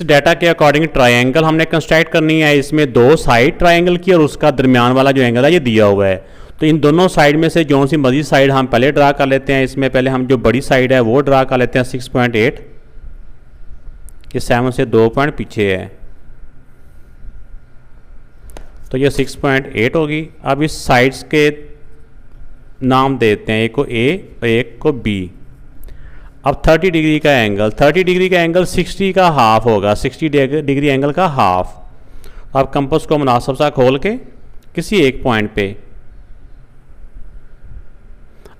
इस डाटा के according triangle हमने कंस्ट्रक्ट करनी है। इसमें दो साइड ट्रायंगल की और उसका दरमियान वाला जो एंगल है ये दिया हुआ है। तो इन दोनों साइड में से जो सी मर्जी साइड हम पहले ड्रा कर लेते हैं। इसमें पहले हम जो बड़ी साइड है वो ड्रा कर लेते हैं 6.8 कि 7 से 2 पॉइंट पीछे है, तो ये 6.8 होगी। अब इस साइड्स के नाम देते हैं, एक को ए और एक को बी। अब 30 डिग्री का एंगल, 30 डिग्री का एंगल 60 का हाफ होगा, 60 डिग्री एंगल का हाफ। अब कंपास को मुनासिब सा खोल के किसी एक पॉइंट पे,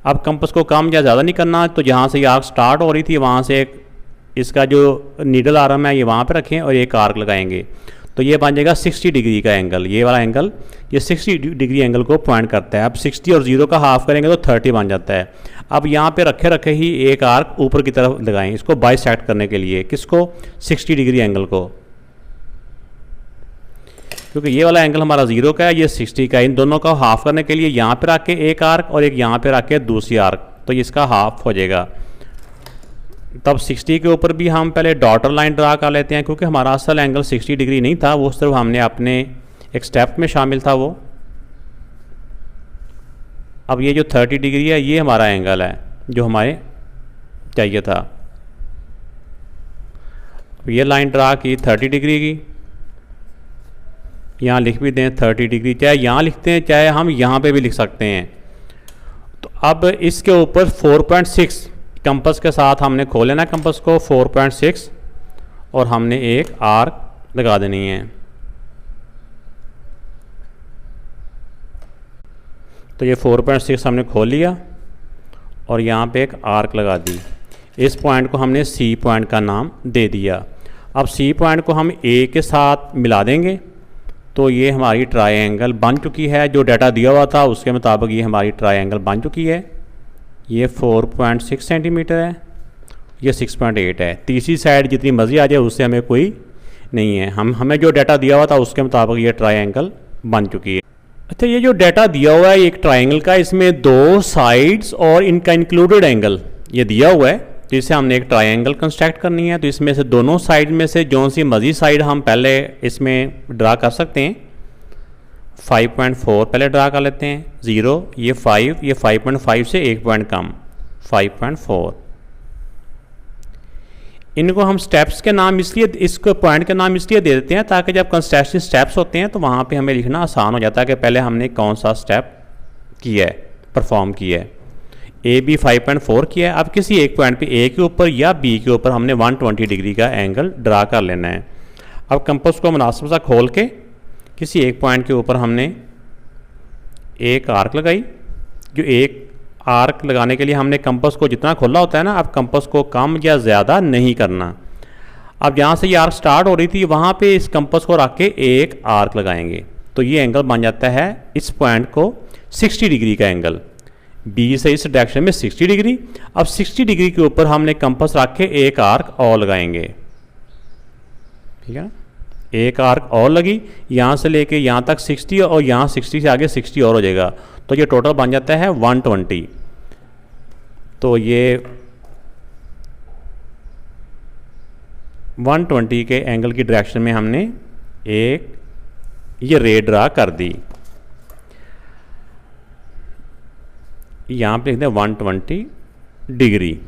अब कंपास को कम या ज़्यादा नहीं करना, तो जहाँ से ये आर्क स्टार्ट हो रही थी वहाँ से एक इसका जो नीडल आर्म है ये वहाँ पे रखें और एक आर्क लगाएंगे, तो ये बन जाएगा 60 डिग्री का एंगल। ये वाला एंगल ये 60 डिग्री एंगल को पॉइंट करता है। अब 60 और 0 का हाफ करेंगे तो 30 बन जाता है। अब यहाँ पे रखे ही एक आर्क ऊपर की तरफ लगाएं, इसको बाइसेक्ट करने के लिए। किसको? 60 डिग्री एंगल को, क्योंकि ये वाला एंगल हमारा 0 का है, ये 60 का है। इन दोनों का हाफ करने के लिए यहाँ पे रख के एक आर्क और एक यहाँ पे रख के दूसरी आर्क, तो इसका हाफ हो जाएगा। तब 60 के ऊपर भी हम पहले डॉटर लाइन ड्रा कर लेते हैं, क्योंकि हमारा असल एंगल 60 डिग्री नहीं था, वो सिर्फ हमने अपने एक स्टेप में शामिल था वो। अब ये जो 30 डिग्री है ये हमारा एंगल है जो हमारे चाहिए था। ये लाइन ड्रा की 30 डिग्री की, यहाँ लिख भी दें 30 डिग्री, चाहे यहाँ लिखते हैं चाहे हम यहाँ पे भी लिख सकते हैं। तो अब इसके ऊपर 4.6 कंपास के साथ हमने खोल लेना कंपास को 4.6 और हमने एक आर्क लगा देनी है। तो ये 4.6 हमने खोल लिया और यहाँ पे एक आर्क लगा दी। इस पॉइंट को हमने सी पॉइंट का नाम दे दिया। अब सी पॉइंट को हम ए के साथ मिला देंगे, तो ये हमारी ट्रायंगल बन चुकी है। जो डाटा दिया हुआ था उसके मुताबिक ये हमारी ट्रायंगल बन चुकी है। ये 4.6 सेंटीमीटर है, ये 6.8 है। तीसरी साइड जितनी मर्जी आ जाए उससे हमें कोई नहीं है, हमें जो डाटा दिया हुआ था उसके मुताबिक ये ट्रायंगल बन चुकी है। अच्छा, ये जो डाटा दिया हुआ है एक ट्रायंगल का, इसमें दो साइड्स और इनका इंक्लूडेड एंगल ये दिया हुआ है, जिससे हमने एक ट्रायंगल कंस्ट्रक्ट करनी है। तो इसमें से दोनों साइड में से जो सी मर्जी साइड हम पहले इसमें ड्रा कर सकते हैं। 5.4 पहले ड्रा कर लेते हैं, 0, ये 5, ये 5.5 से एक पॉइंट कम 5.4। इनको हम स्टेप्स के नाम इसलिए, इसको पॉइंट के नाम इसलिए दे देते हैं ताकि जब कंस्ट्रक्शन स्टेप्स होते हैं तो वहाँ पे हमें लिखना आसान हो जाता है कि पहले हमने कौन सा स्टेप किया है, परफॉर्म किया है। ए बी 5.4 किया है। अब किसी एक पॉइंट पे ए के ऊपर या बी के ऊपर हमने 120 डिग्री का एंगल ड्रा कर लेना है। अब कंपास को मुनासिब सा खोल के किसी एक पॉइंट के ऊपर हमने एक आर्क लगाई। जो एक आर्क लगाने के लिए हमने कंपास को जितना खोला होता है ना, अब कंपास को कम या ज़्यादा नहीं करना। अब जहाँ से ये आर्क स्टार्ट हो रही थी वहाँ पे इस कंपास को रख के एक आर्क लगाएंगे, तो ये एंगल बन जाता है इस पॉइंट को 60 डिग्री का एंगल। बी से इस डायरेक्शन में 60 डिग्री। अब 60 डिग्री के ऊपर हमने कंपास रख के एक आर्क और लगाएंगे, ठीक है ना। एक आर्क और लगी, यहाँ से लेके यहाँ तक 60 और यहाँ 60 से आगे 60 और हो जाएगा, तो ये टोटल बन जाता है 120। तो ये 120 के एंगल की डायरेक्शन में हमने एक ये रे ड्रा कर दी। यहाँ पे लिखते हैं 120 डिग्री।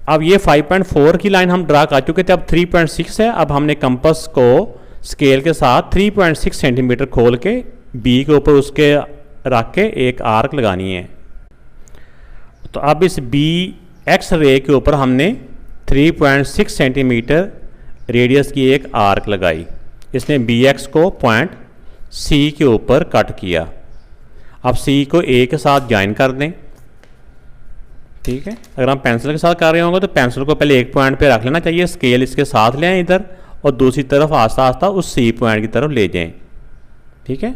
अब ये 5.4 की लाइन हम ड्रा कर चुके थे, अब 3.6 है। अब हमने कंपास को स्केल के साथ 3.6 सेंटीमीटर खोल के बी के ऊपर उसके रख के एक आर्क लगानी है। तो अब इस बी एक्स रे के ऊपर हमने 3.6 सेंटीमीटर रेडियस की एक आर्क लगाई। इसने बी एक्स को पॉइंट सी के ऊपर कट किया। अब सी को ए के साथ ज्वाइन कर दें, ठीक है। अगर हम पेंसिल के साथ कर रहे होंगे तो पेंसिल को पहले एक पॉइंट पे रख लेना चाहिए, स्केल इसके साथ ले आएं इधर और दूसरी तरफ आस्ता आस्ता उस सी पॉइंट की तरफ ले जाएं, ठीक है।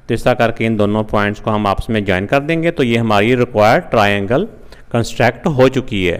तो इस तरह करके इन दोनों पॉइंट्स को हम आपस में ज्वाइन कर देंगे, तो ये हमारी रिक्वायर्ड ट्रायंगल कंस्ट्रक्ट हो चुकी है।